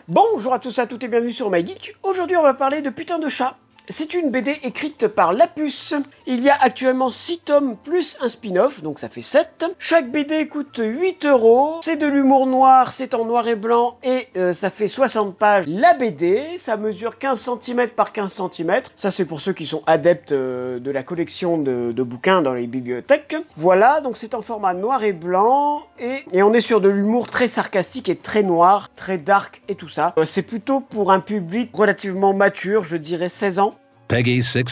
Bonjour à tous et à toutes et bienvenue sur MyGeek. Aujourd'hui on va parler de Putain de chat. C'est une BD écrite par Lapus. Il y a actuellement 6 tomes plus un spin-off, donc ça fait 7. Chaque BD coûte 8 €. C'est de l'humour noir, c'est en noir et blanc et ça fait 60 pages. La BD, ça mesure 15 cm par 15 cm. Ça c'est pour ceux qui sont adeptes de la collection de bouquins dans les bibliothèques. Voilà, donc c'est en format noir et blanc et on est sur de l'humour très sarcastique et très noir, très dark et tout ça. C'est plutôt pour un public relativement mature, je dirais 16 ans. Peggy 16.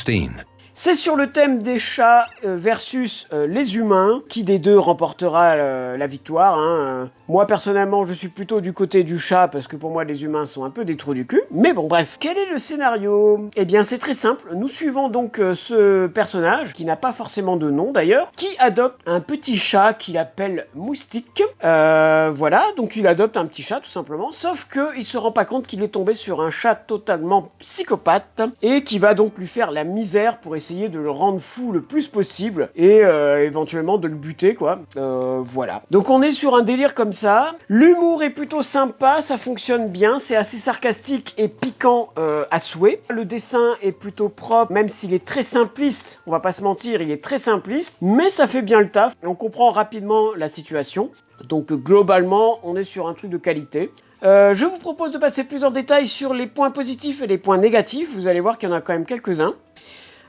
C'est sur le thème des chats versus les humains. Qui des deux remportera la victoire, hein. Moi personnellement je suis plutôt du côté du chat parce que pour moi les humains sont un peu des trous du cul. Mais bon bref, quel est le scénario? Eh bien c'est très simple, nous suivons donc ce personnage, qui n'a pas forcément de nom d'ailleurs, qui adopte un petit chat qu'il appelle Moustique. Voilà, donc il adopte un petit chat tout simplement, sauf qu'il se rend pas compte qu'il est tombé sur un chat totalement psychopathe et qui va donc lui faire la misère pour essayer de le rendre fou le plus possible et éventuellement de le buter quoi. Voilà. Donc on est sur un délire comme ça. L'humour est plutôt sympa, ça fonctionne bien, c'est assez sarcastique et piquant à souhait. Le dessin est plutôt propre, même s'il est très simpliste, on va pas se mentir, il est très simpliste, mais ça fait bien le taf et on comprend rapidement la situation. Donc globalement, on est sur un truc de qualité. Je vous propose de passer plus en détail sur les points positifs et les points négatifs, vous allez voir qu'il y en a quand même quelques-uns.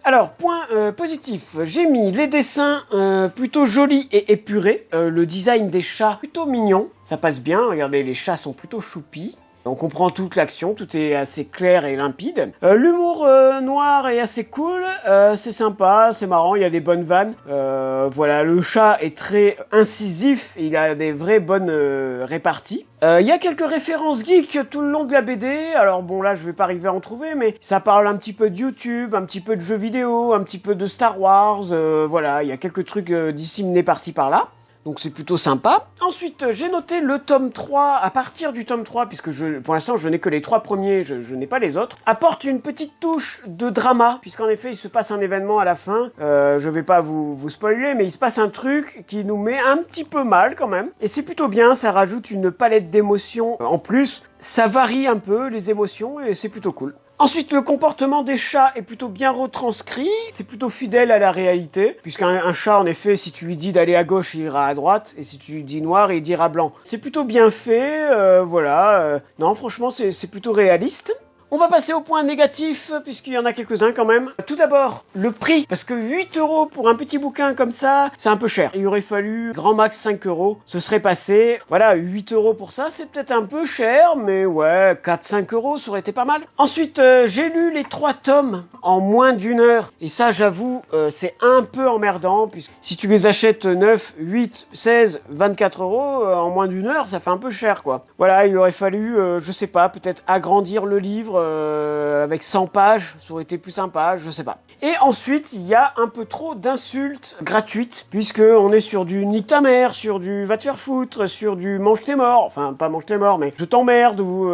Alors, point positif, j'ai mis les dessins plutôt jolis et épurés, le design des chats plutôt mignon, ça passe bien, regardez, les chats sont plutôt choupis. On comprend toute l'action, tout est assez clair et limpide. L'humour noir est assez cool, c'est sympa, c'est marrant, il y a des bonnes vannes. Voilà, le chat est très incisif, et il a des vraies bonnes réparties. Il y a quelques références geeks tout le long de la BD, alors bon là je vais pas arriver à en trouver, mais ça parle un petit peu de YouTube, un petit peu de jeux vidéo, un petit peu de Star Wars, voilà, il y a quelques trucs disséminés par-ci par-là. Donc c'est plutôt sympa. Ensuite, j'ai noté le tome 3, à partir du tome 3, puisque pour l'instant je n'ai que les 3 premiers, je n'ai pas les autres, apporte une petite touche de drama, puisqu'en effet il se passe un événement à la fin, je vais pas vous spoiler, mais il se passe un truc qui nous met un petit peu mal quand même, et c'est plutôt bien, ça rajoute une palette d'émotions en plus, ça varie un peu les émotions, et c'est plutôt cool. Ensuite, le comportement des chats est plutôt bien retranscrit, c'est plutôt fidèle à la réalité, puisqu'un chat, en effet, si tu lui dis d'aller à gauche, il ira à droite, et si tu lui dis noir, il dira blanc. C'est plutôt bien fait, voilà, non, franchement, c'est plutôt réaliste. On va passer au point négatif, puisqu'il y en a quelques-uns quand même. Tout d'abord, le prix, parce que 8 € pour un petit bouquin comme ça, c'est un peu cher. Il aurait fallu grand max 5 €, ce serait passé. Voilà, 8 € pour ça, c'est peut-être un peu cher, mais ouais, 4-5 €, ça aurait été pas mal. Ensuite, j'ai lu les 3 tomes en moins d'1 heure, et ça, j'avoue, c'est un peu emmerdant, puisque si tu les achètes 9, 8, 16, 24 € en moins d'1 heure, ça fait un peu cher, quoi. Voilà, il aurait fallu, je sais pas, peut-être agrandir le livre, avec 100 pages, ça aurait été plus sympa, je sais pas. Et ensuite, il y a un peu trop d'insultes gratuites, puisque on est sur du nique ta mère, sur du va te faire foutre, sur du mange tes morts, enfin pas mange tes morts, mais je t'emmerde ou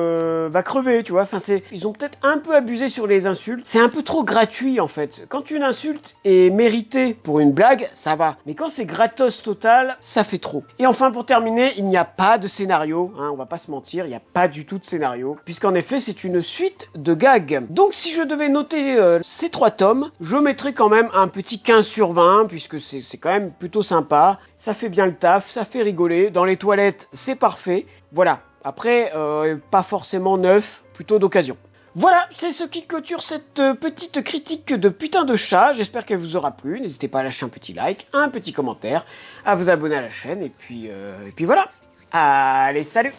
va crever, tu vois. Enfin ils ont peut-être un peu abusé sur les insultes. C'est un peu trop gratuit en fait. Quand une insulte est méritée pour une blague, ça va. Mais quand c'est gratos total, ça fait trop. Et enfin pour terminer, il n'y a pas de scénario, hein, on va pas se mentir, il n'y a pas du tout de scénario, puisqu'en effet c'est une suite de gags. Donc si je devais noter ces 3 tomes, je mettrais quand même un petit 15 sur 20, puisque c'est quand même plutôt sympa, ça fait bien le taf, ça fait rigoler, dans les toilettes c'est parfait, voilà. Après, pas forcément neuf, plutôt d'occasion. Voilà, c'est ce qui clôture cette petite critique de Putain de chat, j'espère qu'elle vous aura plu, n'hésitez pas à lâcher un petit like, un petit commentaire, à vous abonner à la chaîne, et puis voilà. Allez, salut!